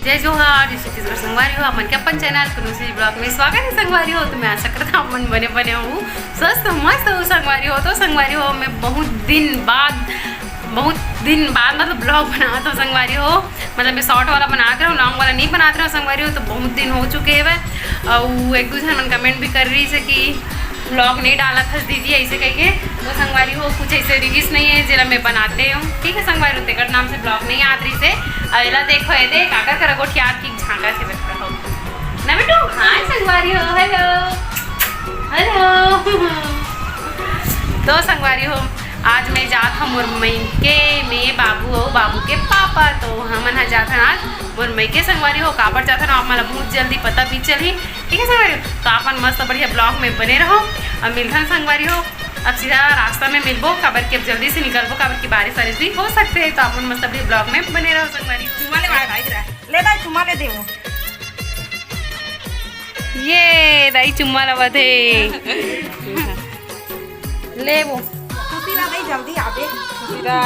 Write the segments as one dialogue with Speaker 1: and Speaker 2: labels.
Speaker 1: जय जोहार, जय छत्तीसगढ़ संगवारी हो। अपन के अपन चैनल कुनुसी ब्लॉग में स्वागत है संगवारी हो। तो मैं आशा करता हूँ अपन बने हूँ स्वस्थ मस्त हो संगवारी हो। तो संगवारी हो मैं बहुत दिन बाद मतलब ब्लॉग बनाता हूँ संगवारी हो। मतलब मैं शॉर्ट वाला बना कर लॉन्ग वाला नहीं बनाते रहा संगवारी हो। तो बहुत दिन हो चुके हैं वह। और एक दूसरे मन कमेंट भी कर रही है कि ब्लॉग नहीं डाला था दीदी ऐसे कहिए। तो संगवारी हो कुछ ऐसे रिलीज नहीं है जरा मैं बनाते हूँ, ठीक है संगवारी हो। तेकर नाम से ब्लॉग नहीं आत रही से अला देखो ये देख काकर कर गोठ याद की झांका से बैठ रहा हो ना बेटू। हाय संगवारी हो, हेलो हेलो। तो संगवारी हो आज मैं जात हूँ मुरमई के में बाबू हो, बाबू के पापा। तो हमन जात हन आज मुरमई के संगवारी हो। काबर जात हन आप मला बहुत जल्दी पता भी चली, ठीक है संगवारी हो। तो अपन मस्त बढ़िया ब्लॉग में बने रहो और मिलथन संगवारी हो। अब सीधा रास्ता में मिलबो काबर के अब जल्दी से निकलबो काबर की बारिश वारिश भी हो सकते हैं। तो अपन मस्त बढ़िया ब्लॉग में बने रहो संगवारी हो।
Speaker 2: चुमा ले भाई ले दाई चुमा ले देवो।
Speaker 1: ये दाई चुम्मा लवत है ले वो
Speaker 2: सुशीला भाई जल्दी आवे।
Speaker 1: सुशीला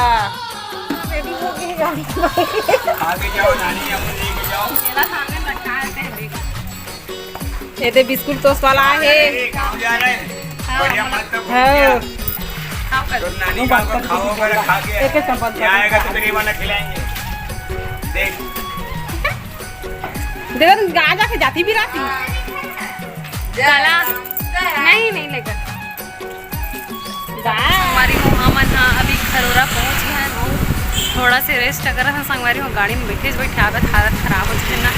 Speaker 2: रेडी हो गई गाड़ी
Speaker 3: आगे जाओ नानी, अपन लेके जाओ।
Speaker 1: मेरा सामने रखा है
Speaker 2: ये दे बिस्कुट टोस्ट वाला है।
Speaker 3: कहाँ जा रहे हैं? बढ़िया मत तो
Speaker 2: हाँ।
Speaker 3: तो नानी का को खाओ अगर खा के
Speaker 2: एक चम्मच
Speaker 3: क्या आएगा तो तेरी मां खिलाएंगे। देख
Speaker 2: देखो तुम गाय जाके जाती भी रहती
Speaker 1: काला नहीं लेकर संगवारी हो। हमन अभी खरोरा पहुँच गए हैं और थोड़ा से रेस्ट अगर हम संगवारी हो गाड़ी में बैठे हालत खराब हो जाए ना।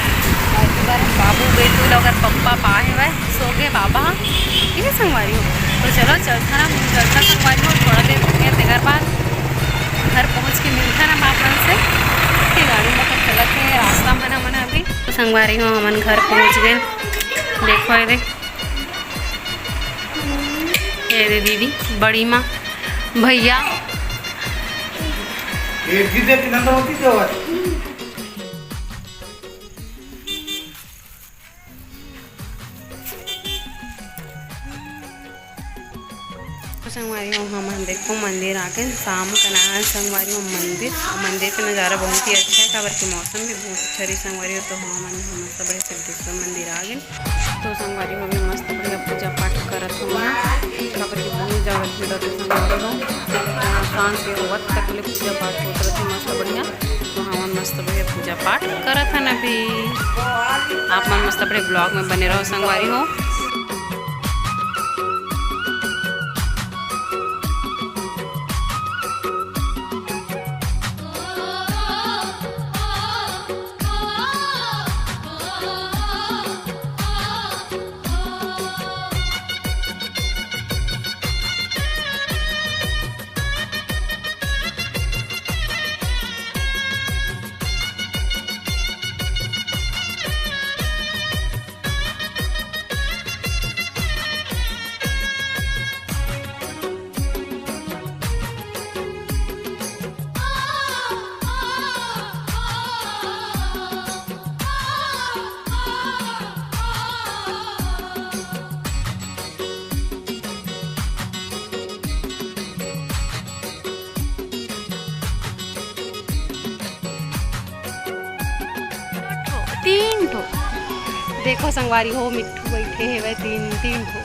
Speaker 1: बाबू बेटू अगर पप्पा पाए वह सो गए बाबा, ठीक है संगवारी हो। तो चलो चलता ना संगवारी हो। थोड़ा देर रुके तेकर बाद घर पहुँच के मिलता ना बाप से कि गाड़ी में तो चलत है रास्ता मना अभी। तो संगवारी हो हमन घर पहुँच गए। देखो ये देख ये दे दीदी बड़ी माँ भैया
Speaker 3: एक चीज है कितना होती तो
Speaker 1: संगवारी हो। हम देखो मंदिर आके शाम का ना संगवारी हो। मंदिर का नज़ारा बहुत ही अच्छा है काबर के मौसम भी बहुत अच्छा रही संगवारी हो। तो हम मस्त बड़े सिद्धेश्वर मंदिर आ गए। तो संगवारी हो भी मस्त बढ़िया पूजा पाठ करत हो काबर के बहुत ज़्यादा भीड़ होती संगवारी हो। शाम से वक्त तक ले पूजा पाठ होते रहते मस्त बढ़िया। तो हम मस्त बढ़िया पूजा पाठ करत हन अभी। आप मन मस्त बड़े ब्लॉग में बने रहो संगवारी हो। तीन ठो देखो संगवारी हो मिट्टू बैठे हैं वह तीन ठो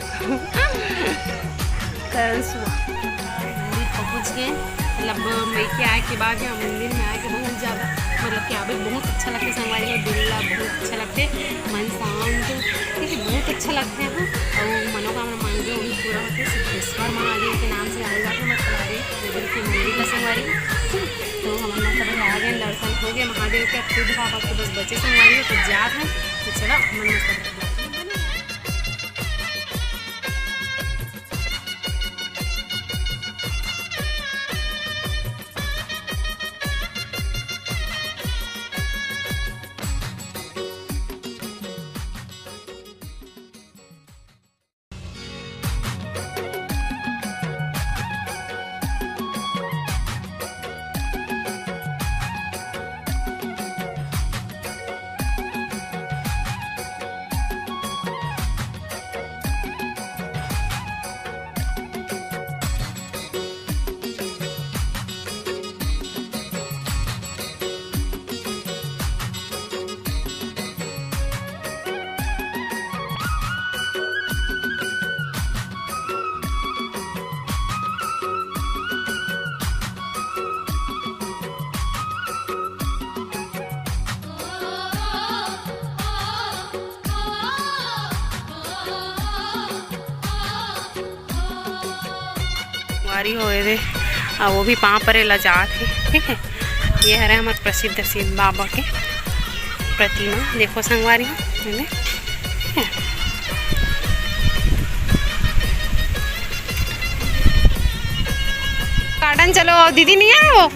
Speaker 1: मंदिर पहुँच गए। मतलब मैं के आए के बाद यहाँ मंदिर में आए के बहुत ज़्यादा मतलब कि अभी बहुत अच्छा लगता है संगवारी हो। दिल्ला बहुत अच्छा लगते मन शांत, ठीक है बहुत अच्छा लगते हैं। और मनोकामना मांगे वही पूरा होते सिद्धेश्वर महादेव के नाम से आए जाते मतलब के मंदिर का संगवारी। तो हम मतलब आ गए, दर्शन हो गए महादेव के। खुद पापा को बस बच्चे संगवारी हो तो याद है। तो चलो मन मस्त संगवारी हो दे वो भी पाँव परे लजात है। ठीक है, ये हरे हमारे प्रसिद्ध शिव बाबा के प्रतिमा। देखो संगवारी हो गार्डन चलो। दीदी नहीं आए वो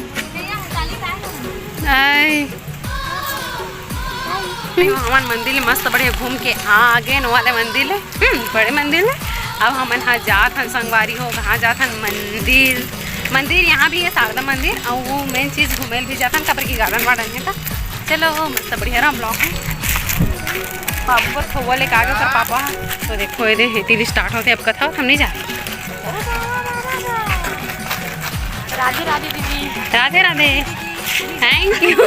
Speaker 1: हमारे मंदिर मस्त बढ़िया घूम के आ गए न वाले मंदिर है बड़े मंदिर है। अब हम यहाँ जात हन संगवारी हो कहाँ जात हन मंदिर यहाँ भी है शारदा मंदिर और वो मेन चीज़ घूमेल भी जाता कबर की गार्डन वार्डन है। चलो मस्त बढ़िया रहा ब्लॉक है। पापा पर खोवा लेके आगे कर पापा तो देखो ये हेती स्टार्ट होते अब कथा हम नहीं जा रहे।
Speaker 2: राधे राधे दीदी।
Speaker 1: Radhe Radhe thank you.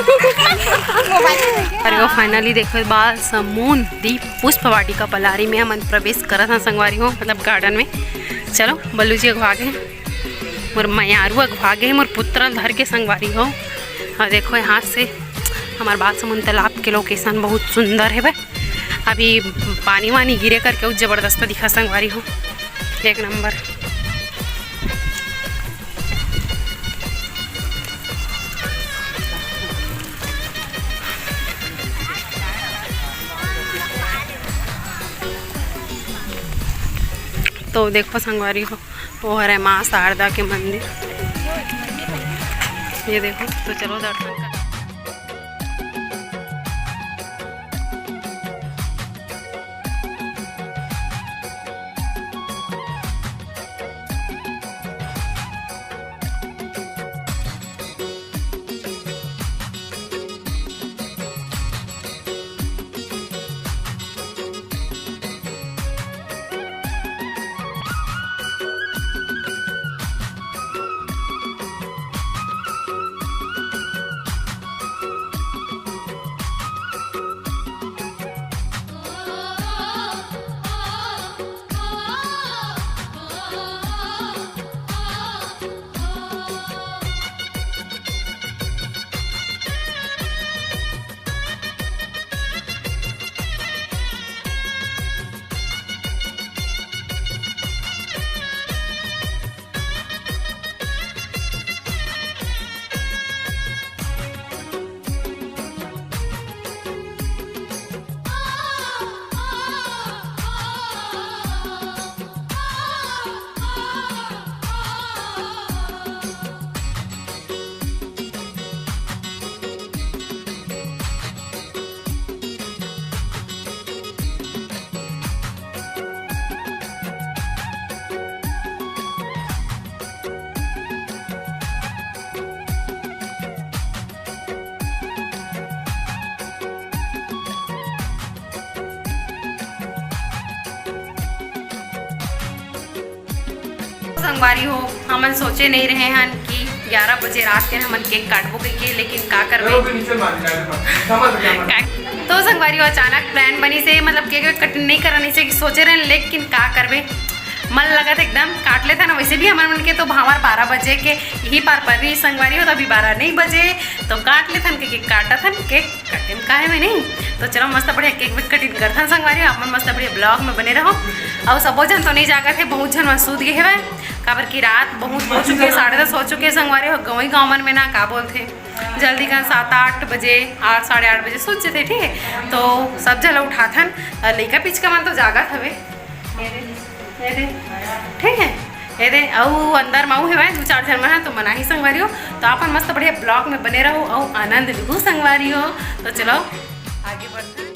Speaker 1: अरे वो फाइनली देखो बाल समुद्री पुष्प वाटिका पलारी में हम प्रवेश करा था संगवारी हो मतलब गार्डन में। चलो बल्लू जी अगवागे मोर मयारू अगवागे मोर पुत्र धर के संगवारी हो। और देखो यहाँ से हमारे बाल समुद्र तालाब के लोकेशन बहुत सुंदर है भाई। अभी पानी वानी गिरे करके उस ज़बरदस्त दिखा संगवारी हो एक नंबर। तो देखो संगवारी हो वो है माँ शारदा के मंदिर ये देखो। तो चलो दर्शन कर। संगवारी हो हमन सोचे नहीं रहे हैं कि 11 बजे रात के हमन केक काटबो के लेकिन का करबे। तो संगवारी हो अचानक प्लान बनी से मतलब केक कट नहीं करनी से सोचे रहे लेकिन का करबे मन लगा था एकदम काट लेता ना। वैसे भी हमारे मन के तो हमारे 12 बजे के यही पार पर रही संगवारी हो तो अभी 12 नहीं बजे तो काट लेथन के केक काटा था केक कटिंग का है मैं नहीं। तो चलो मस्त बढ़िया केक वेक कटिंग करथन संगवारी अपन मस्त बढ़िया ब्लॉग में बने रहो। और सबो जन तो नहीं जागा थे बहुत जन सूत गए है काबर की रात बहुत हो चुके 10:30 हो चुके संगवारी हो गाँव मन में ना का बोलते जल्दी का 7-8 बजे 8 साढ़े 8 बजे सोच थे। ठीक है तो सब जला उठाथन लइका पिचका मन तो जागत हवे ठीक है ये दे और अंदर माऊ है 2-4 जन मन तो मना ही संगवारी हो। तो अपन मस्त बढ़िया ब्लॉग में बने रहो और आनंद लू संगवारी हो। तो चलो आगे बढ़ते हैं।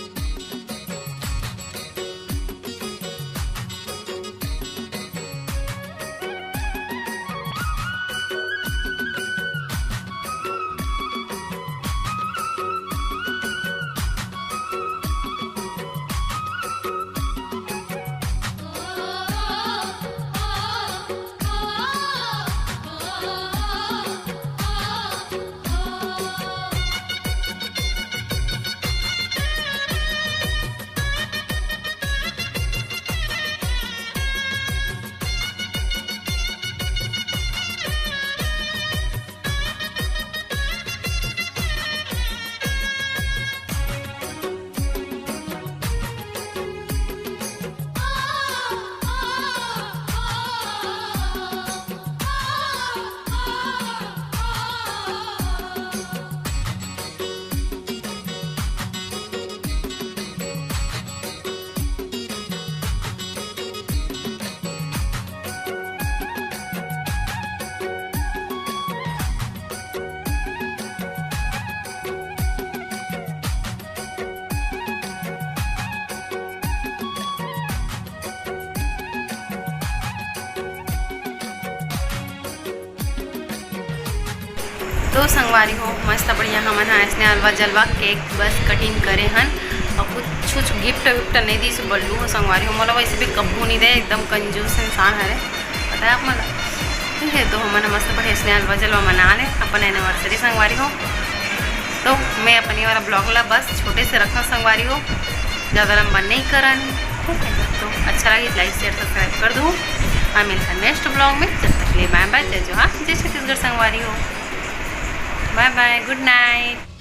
Speaker 1: तो संगवारी हो मस्त बढ़िया हमन हाँ ऐसने हलवा जलवा केक बस कटिंग करे हन और कुछ गिफ्ट विफ्ट नहीं दी सो बल्लू हो संगवारी हो मोला वैसे भी कब्बू नहीं दे एकदम कंजूस इंसान है पता है आप मला ठीक है। तो हमन मस्त बढ़िया ऐसने हलवा जलवा मना ले अपन एनिवर्सरी संगवारी हो। तो मैं अपनी वाला ब्लॉग ला बस छोटे से रखना संगवारी हो, ज़्यादा लंबा नहीं करन ठीक है। तो अच्छा लगे लाइक शेयर सब्सक्राइब कर दूँ और मिलता नेक्स्ट ब्लॉग में। जब तक ले बाय बाय, जय जोहार, जय छत्तीसगढ़ संगवारी हो, बाय बाय, गुड नाइट।